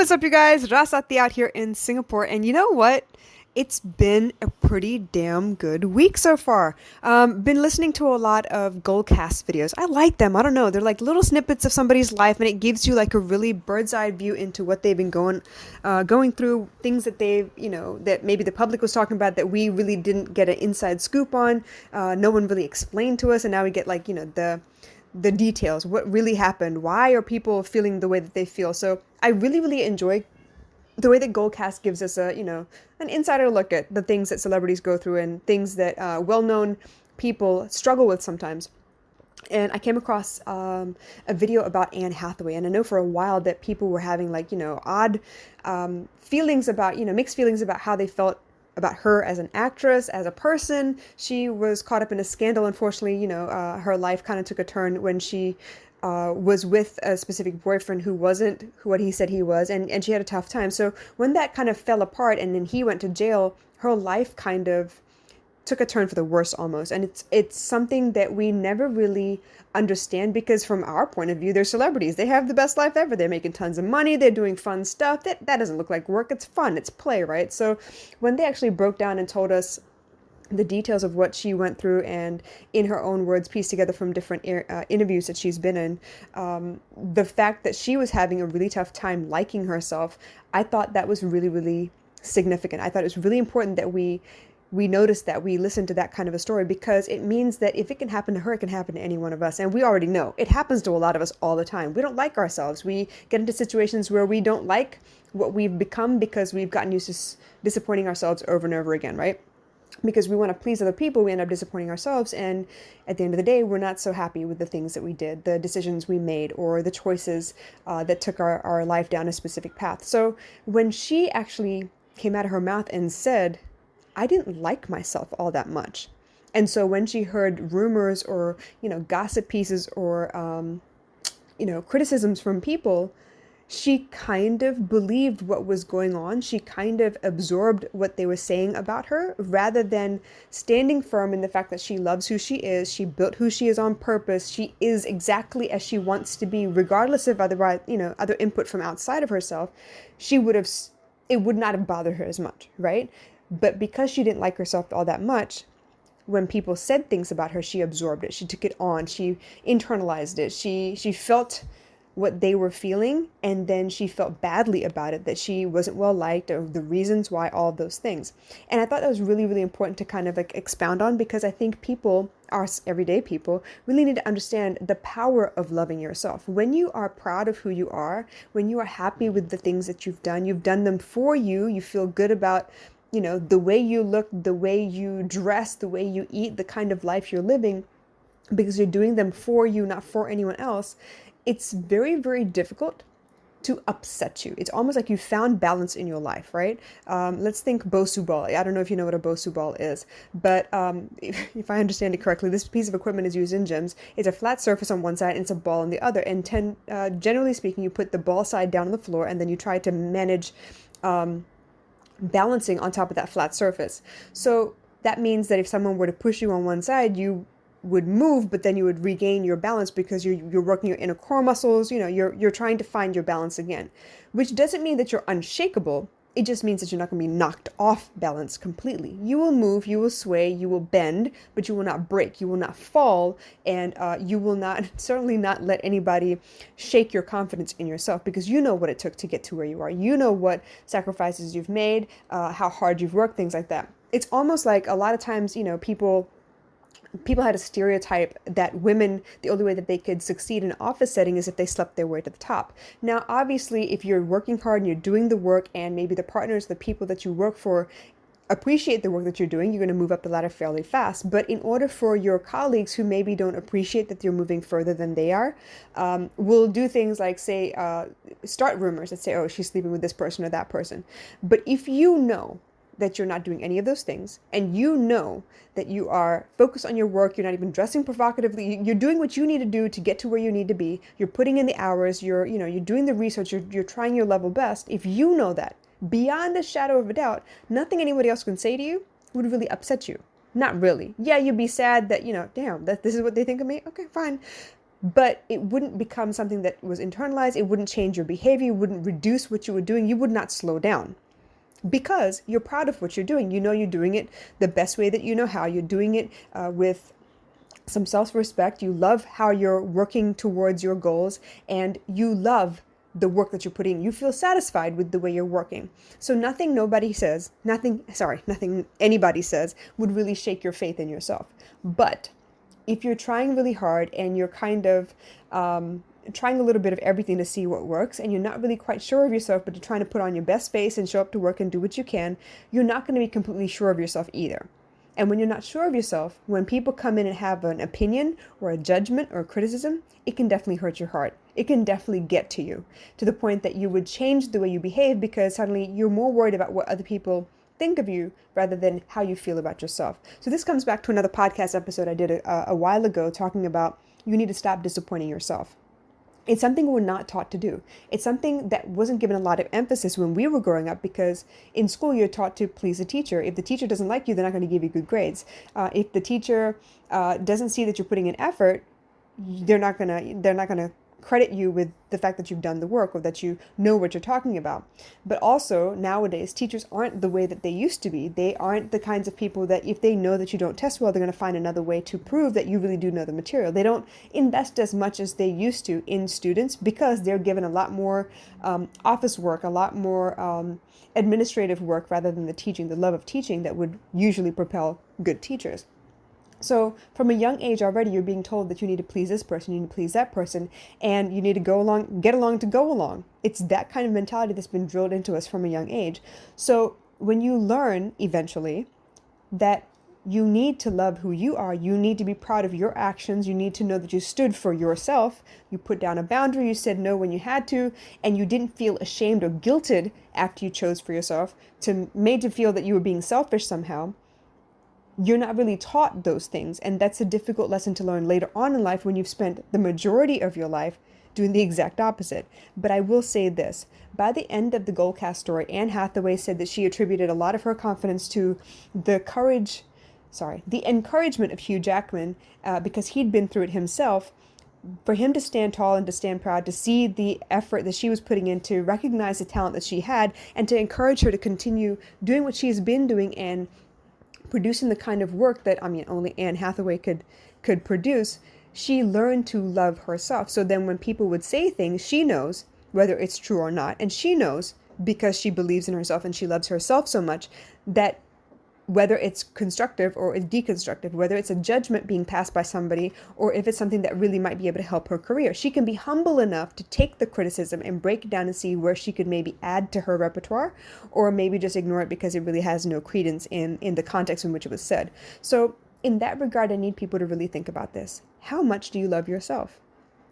What's up, you guys? Rasati out here in Singapore, and you know what? It's been a pretty damn good week so far. Been listening to a lot of Goldcast videos. I like them. I don't know. They're like little snippets of somebody's life, and it gives you like a really bird's eye view into what they've been going through, things that they've, that maybe the public was talking about that we really didn't get an inside scoop on. No one really explained to us, and now we get like, the details, what really happened, why are people feeling the way that they feel. So I really, really enjoy the way that Goldcast gives us an insider look at the things that celebrities go through and things that well-known people struggle with sometimes. And I came across a video about Anne Hathaway, and I know for a while that people were having like, odd feelings about, mixed feelings about how they felt about her as an actress, as a person. She was caught up in a scandal. Unfortunately, her life kind of took a turn when she was with a specific boyfriend who wasn't what he said he was, and she had a tough time. So when that kind of fell apart and then he went to jail, her life kind of took a turn for the worse almost. And it's something that we never really understand, because from our point of view, they're celebrities. They have the best life ever. They're making tons of money. They're doing fun stuff. That doesn't look like work. It's fun. It's play, right? So when they actually broke down and told us the details of what she went through, and in her own words pieced together from different interviews that she's been in, the fact that she was having a really tough time liking herself, I thought that was really, really significant. I thought it was really important that we noticed that, we listened to that kind of a story, because it means that if it can happen to her, it can happen to any one of us. And we already know it happens to a lot of us all the time. We don't like ourselves. We get into situations where we don't like what we've become because we've gotten used to disappointing ourselves over and over again, right? Because we want to please other people, we end up disappointing ourselves. And at the end of the day, we're not so happy with the things that we did, the decisions we made, or the choices that took our life down a specific path. So when she actually came out of her mouth and said, I didn't like myself all that much. And so when she heard rumors or, gossip pieces or, criticisms from people, she kind of believed what was going on. She kind of absorbed what they were saying about her, rather than standing firm in the fact that she loves who she is. She built who she is on purpose. She is exactly as she wants to be, regardless of other input from outside of herself. It would not have bothered her as much, right? But because she didn't like herself all that much, when people said things about her, she absorbed it. She took it on. She internalized it. She felt what they were feeling, and then she felt badly about it, that she wasn't well liked, or the reasons why, all of those things. And I thought that was really, really important to kind of like expound on, because I think people, our everyday people, really need to understand the power of loving yourself. When you are proud of who you are, when you are happy with the things that you've done them for you, you feel good about the way you look, the way you dress, the way you eat, the kind of life you're living, because you're doing them for you, not for anyone else. It's very, very difficult to upset you. It's almost like you found balance in your life, right? Let's think Bosu ball. I don't know if you know what a Bosu ball is, but if I understand it correctly, this piece of equipment is used in gyms. It's a flat surface on one side and it's a ball on the other. And generally speaking, you put the ball side down on the floor, and then you try to manage balancing on top of that flat surface. So that means that if someone were to push you on one side, you would move, but then you would regain your balance because you're working your inner core muscles. You're trying to find your balance again, which doesn't mean that you're unshakable. It just means that you're not going to be knocked off balance completely. You will move, you will sway, you will bend, but you will not break, you will not fall, and you will not, certainly not let anybody shake your confidence in yourself, because you know what it took to get to where you are. You know what sacrifices you've made, how hard you've worked, things like that. It's almost like a lot of times, people had a stereotype that women, the only way that they could succeed in an office setting is if they slept their way to the top. Now, obviously, if you're working hard and you're doing the work, and maybe the partners, the people that you work for, appreciate the work that you're doing, you're going to move up the ladder fairly fast. But in order for your colleagues who maybe don't appreciate that you're moving further than they are, will do things like say, start rumors that say, oh, she's sleeping with this person or that person. But if you know that you're not doing any of those things, and you know that you are focused on your work, you're not even dressing provocatively, you're doing what you need to do to get to where you need to be, you're putting in the hours, you're doing the research, you're trying your level best. If you know that, beyond a shadow of a doubt, nothing anybody else can say to you would really upset you. Not really. Yeah, you'd be sad that, damn, that this is what they think of me. Okay, fine. but it wouldn't become something that was internalized. It wouldn't change your behavior, it wouldn't reduce what you were doing. You would not slow down because you're proud of what you're doing. You know you're doing it the best way that you know how. You're doing it with some self-respect. You love how you're working towards your goals, and you love the work that you're putting in. You feel satisfied with the way you're working. So nothing nothing anybody says would really shake your faith in yourself. But if you're trying really hard and you're kind of trying a little bit of everything to see what works, and you're not really quite sure of yourself, but you're trying to put on your best face and show up to work and do what you can, you're not going to be completely sure of yourself either. And when you're not sure of yourself, when people come in and have an opinion or a judgment or a criticism, it can definitely hurt your heart. It can definitely get to you, to the point that you would change the way you behave because suddenly you're more worried about what other people think of you rather than how you feel about yourself. So this comes back to another podcast episode I did a while ago talking about you need to stop disappointing yourself. It's something we're not taught to do. It's something that wasn't given a lot of emphasis when we were growing up, because in school you're taught to please the teacher. If the teacher doesn't like you, they're not going to give you good grades. If the teacher doesn't see that you're putting in effort, they're not gonna credit you with the fact that you've done the work or that you know what you're talking about. But also nowadays, teachers aren't the way that they used to be. They aren't the kinds of people that if they know that you don't test well, they're going to find another way to prove that you really do know the material. They don't invest as much as they used to in students because they're given a lot more office work, a lot more administrative work rather than the love of teaching that would usually propel good teachers. So from a young age already, you're being told that you need to please this person, you need to please that person, and you need to get along to go along. It's that kind of mentality that's been drilled into us from a young age. So when you learn eventually that you need to love who you are, you need to be proud of your actions, you need to know that you stood for yourself, you put down a boundary, you said no when you had to, and you didn't feel ashamed or guilted after you chose for yourself, made to feel that you were being selfish somehow. You're not really taught those things, and that's a difficult lesson to learn later on in life when you've spent the majority of your life doing the exact opposite. But I will say this, by the end of the Goldcast story, Anne Hathaway said that she attributed a lot of her confidence to the encouragement of Hugh Jackman, because he'd been through it himself, for him to stand tall and to stand proud, to see the effort that she was putting in, to recognize the talent that she had, and to encourage her to continue doing what she's been doing and producing the kind of work that, only Anne Hathaway could produce. She learned to love herself. So then when people would say things, she knows whether it's true or not. And she knows, because she believes in herself and she loves herself so much, that whether it's constructive or it's deconstructive, whether it's a judgment being passed by somebody or if it's something that really might be able to help her career, she can be humble enough to take the criticism and break it down and see where she could maybe add to her repertoire, or maybe just ignore it because it really has no credence in the context in which it was said. So in that regard, I need people to really think about this. How much do you love yourself?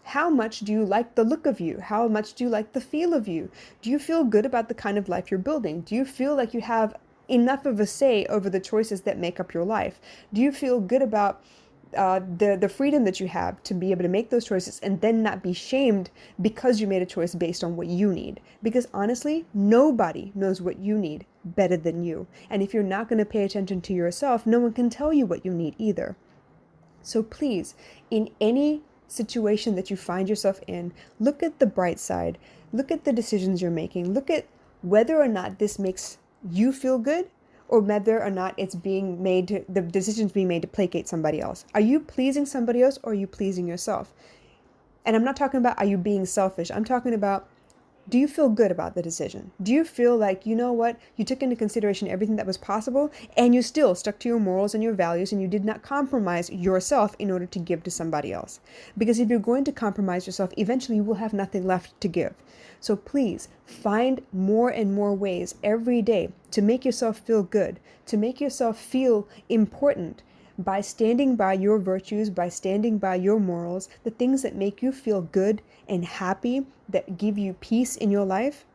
How much do you like the look of you? How much do you like the feel of you? Do you feel good about the kind of life you're building? Do you feel like you have enough of a say over the choices that make up your life? Do you feel good about the freedom that you have to be able to make those choices and then not be shamed because you made a choice based on what you need? Because honestly, nobody knows what you need better than you. And if you're not going to pay attention to yourself, no one can tell you what you need either. So please, in any situation that you find yourself in, look at the bright side. Look at the decisions you're making. Look at whether or not this makes you feel good, or whether or not the decision's being made to placate somebody else. Are you pleasing somebody else, or are you pleasing yourself? And I'm not talking about are you being selfish. I'm talking about, do you feel good about the decision? Do you feel like, you know what, you took into consideration everything that was possible and you still stuck to your morals and your values and you did not compromise yourself in order to give to somebody else? Because if you're going to compromise yourself, eventually you will have nothing left to give. So please find more and more ways every day to make yourself feel good, to make yourself feel important, by standing by your virtues, by standing by your morals, the things that make you feel good and happy, that give you peace in your life.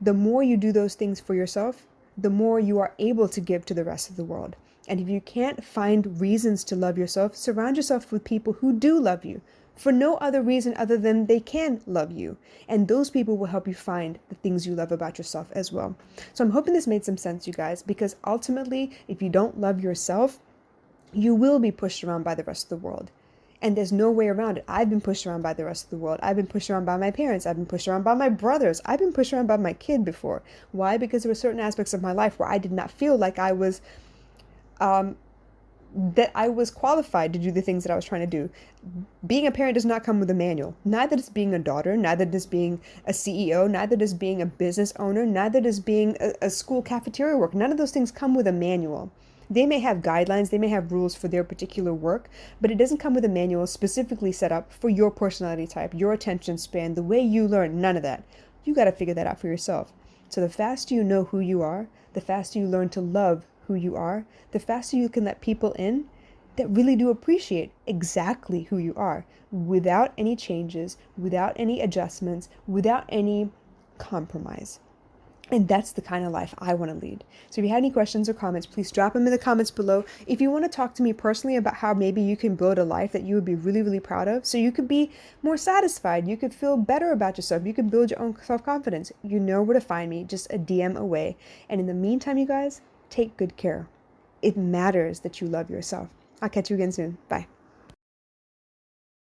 The more you do those things for yourself, the more you are able to give to the rest of the world. And if you can't find reasons to love yourself, surround yourself with people who do love you for no other reason other than they can love you. And those people will help you find the things you love about yourself as well. So I'm hoping this made some sense, you guys, because ultimately, if you don't love yourself, you will be pushed around by the rest of the world. And there's no way around it. I've been pushed around by the rest of the world. I've been pushed around by my parents. I've been pushed around by my brothers. I've been pushed around by my kid before. Why? Because there were certain aspects of my life where I did not feel like um, I was qualified to do the things that I was trying to do. Being a parent does not come with a manual. Neither does being a daughter, neither does being a CEO, neither does being a business owner, neither does being a school cafeteria worker. None of those things come with a manual. They may have guidelines, they may have rules for their particular work, but it doesn't come with a manual specifically set up for your personality type, your attention span, the way you learn, none of that. You got to figure that out for yourself. So the faster you know who you are, the faster you learn to love who you are, the faster you can let people in that really do appreciate exactly who you are without any changes, without any adjustments, without any compromise. And that's the kind of life I want to lead. So if you had any questions or comments, please drop them in the comments below. If you want to talk to me personally about how maybe you can build a life that you would be really, really proud of, so you could be more satisfied, you could feel better about yourself, you could build your own self-confidence, you know where to find me, just a DM away. And in the meantime, you guys, take good care. It matters that you love yourself. I'll catch you again soon. Bye.